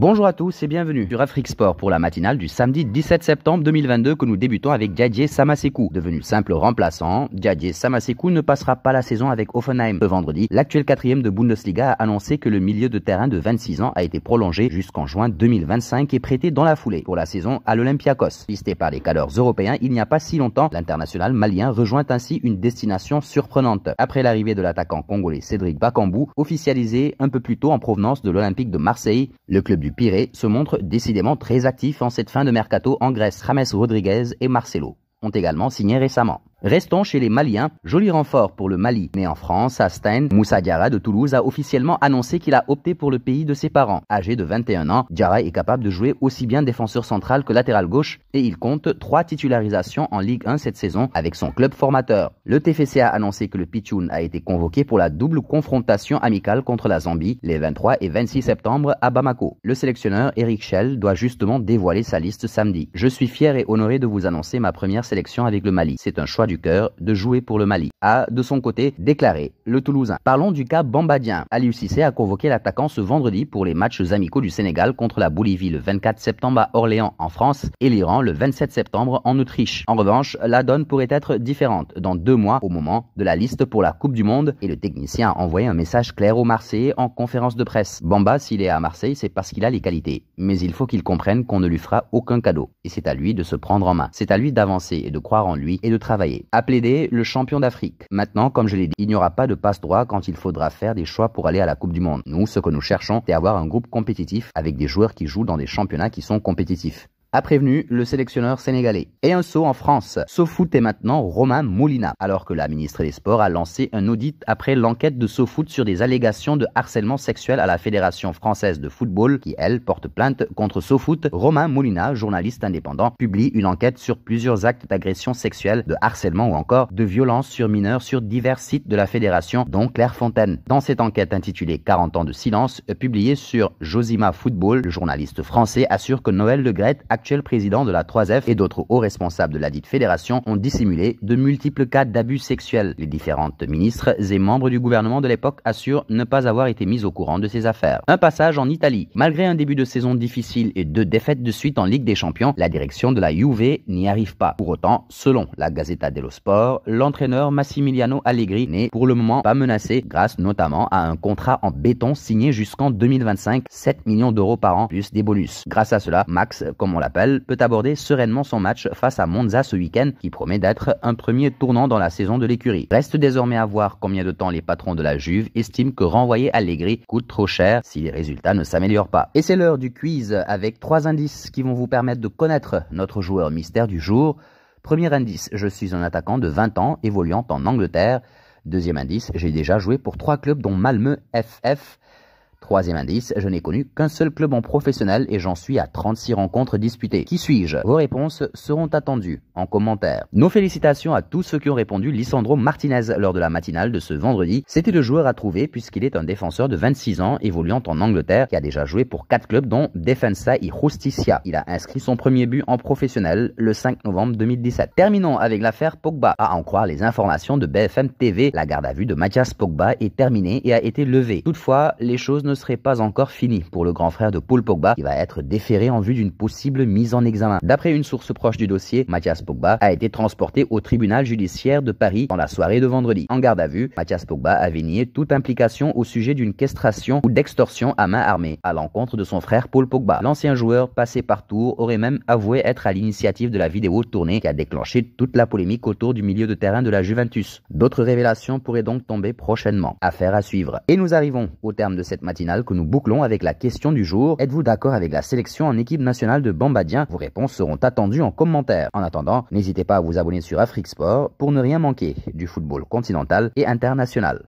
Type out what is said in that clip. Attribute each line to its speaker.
Speaker 1: Bonjour à tous et bienvenue sur Afrique Sport pour la matinale du samedi 17 septembre 2022 que nous débutons avec Diadje Samasekou. Devenu simple remplaçant, Diadje Samasekou ne passera pas la saison avec Hoffenheim. Ce vendredi, l'actuel 4e de Bundesliga a annoncé que le milieu de terrain de 26 ans a été prolongé jusqu'en juin 2025 et prêté dans la foulée pour la saison à l'Olympiakos. Listé par les cadres européens il n'y a pas si longtemps, l'international malien rejoint ainsi une destination surprenante. Après l'arrivée de l'attaquant congolais Cédric Bakambu, officialisé un peu plus tôt en provenance de l'Olympique de Marseille, le club du Pirée se montre décidément très actif en cette fin de mercato en Grèce. James Rodriguez et Marcelo ont également signé récemment. Restons chez les Maliens, joli renfort pour le Mali. Né en France, à Stein, Moussa Diarra de Toulouse a officiellement annoncé qu'il a opté pour le pays de ses parents. Âgé de 21 ans, Diarra est capable de jouer aussi bien défenseur central que latéral gauche et il compte 3 titularisations en Ligue 1 cette saison avec son club formateur. Le TFC a annoncé que le Pitchoun a été convoqué pour la double confrontation amicale contre la Zambie les 23 et 26 septembre à Bamako. Le sélectionneur Eric Schell doit justement dévoiler sa liste samedi. Je suis fier et honoré de vous annoncer ma première sélection avec le Mali. C'est un choix du cœur de jouer pour le Mali, a de son côté déclaré le Toulousain. Parlons du cas Bambadien. Aliou Cissé a convoqué l'attaquant ce vendredi pour les matchs amicaux du Sénégal contre la Bolivie le 24 septembre à Orléans en France et l'Iran le 27 septembre en Autriche. En revanche, la donne pourrait être différente dans 2 mois au moment de la liste pour la Coupe du Monde et le technicien a envoyé un message clair aux Marseillais en conférence de presse. Bamba, s'il est à Marseille, c'est parce qu'il a les qualités, mais il faut qu'il comprenne qu'on ne lui fera aucun cadeau et c'est à lui de se prendre en main. C'est à lui d'avancer et de croire en lui et de travailler. A plaidé le champion d'Afrique. Maintenant, comme je l'ai dit, il n'y aura pas de passe-droit quand il faudra faire des choix pour aller à la Coupe du Monde. Nous, ce que nous cherchons, c'est avoir un groupe compétitif avec des joueurs qui jouent dans des championnats qui sont compétitifs, a prévenu le sélectionneur sénégalais. Et un saut en France. SoFoot est maintenant Romain Molina, alors que la ministre des Sports a lancé un audit après l'enquête de SoFoot sur des allégations de harcèlement sexuel à la Fédération française de football, qui elle porte plainte contre SoFoot. Romain Molina, journaliste indépendant, publie une enquête sur plusieurs actes d'agression sexuelle, de harcèlement ou encore de violence sur mineurs sur divers sites de la Fédération, dont Clairefontaine. Dans cette enquête intitulée 40 ans de silence, publiée sur Josima Football, le journaliste français assure que Noël Le Graët, actuel président de la 3F et d'autres hauts responsables de la dite fédération ont dissimulé de multiples cas d'abus sexuels. Les différentes ministres et membres du gouvernement de l'époque assurent ne pas avoir été mis au courant de ces affaires. Un passage en Italie. Malgré un début de saison difficile et 2 défaites de suite en Ligue des Champions, la direction de la Juve n'y arrive pas. Pour autant, selon la Gazzetta dello Sport, l'entraîneur Massimiliano Allegri n'est pour le moment pas menacé grâce notamment à un contrat en béton signé jusqu'en 2025, 7 millions d'euros par an plus des bonus. Grâce à cela, Max, comme on l'appelle, peut aborder sereinement son match face à Monza ce week-end qui promet d'être un premier tournant dans la saison de l'écurie. Reste désormais à voir combien de temps les patrons de la Juve estiment que renvoyer Allegri coûte trop cher si les résultats ne s'améliorent pas. Et c'est l'heure du quiz avec 3 indices qui vont vous permettre de connaître notre joueur mystère du jour. Premier indice, je suis un attaquant de 20 ans évoluant en Angleterre. Deuxième indice, j'ai déjà joué pour 3 clubs dont Malmö FF. Troisième indice, je n'ai connu qu'un seul club en professionnel et j'en suis à 36 rencontres disputées. Qui suis-je? Vos réponses seront attendues en commentaire. Nos félicitations à tous ceux qui ont répondu. Lisandro Martinez lors de la matinale de ce vendredi. C'était le joueur à trouver puisqu'il est un défenseur de 26 ans évoluant en Angleterre qui a déjà joué pour 4 clubs dont Defensa y Justicia. Il a inscrit son premier but en professionnel le 5 novembre 2017. Terminons avec l'affaire Pogba. À en croire les informations de BFM TV, la garde à vue de Mathias Pogba est terminée et a été levée. Toutefois, les choses ne serait pas encore fini pour le grand frère de Paul Pogba qui va être déféré en vue d'une possible mise en examen. D'après une source proche du dossier, Mathias Pogba a été transporté au tribunal judiciaire de Paris dans la soirée de vendredi. En garde à vue, Mathias Pogba avait nié toute implication au sujet d'une castration ou d'extorsion à main armée à l'encontre de son frère Paul Pogba. L'ancien joueur passé par Tours aurait même avoué être à l'initiative de la vidéo tournée qui a déclenché toute la polémique autour du milieu de terrain de la Juventus. D'autres révélations pourraient donc tomber prochainement. Affaire à suivre. Et nous arrivons au terme de cette matinale que nous bouclons avec la question du jour. Êtes-vous d'accord avec la sélection en équipe nationale de Bambadien? Vos réponses seront attendues en commentaire. En attendant, n'hésitez pas à vous abonner sur Afrique Sport pour ne rien manquer du football continental et international.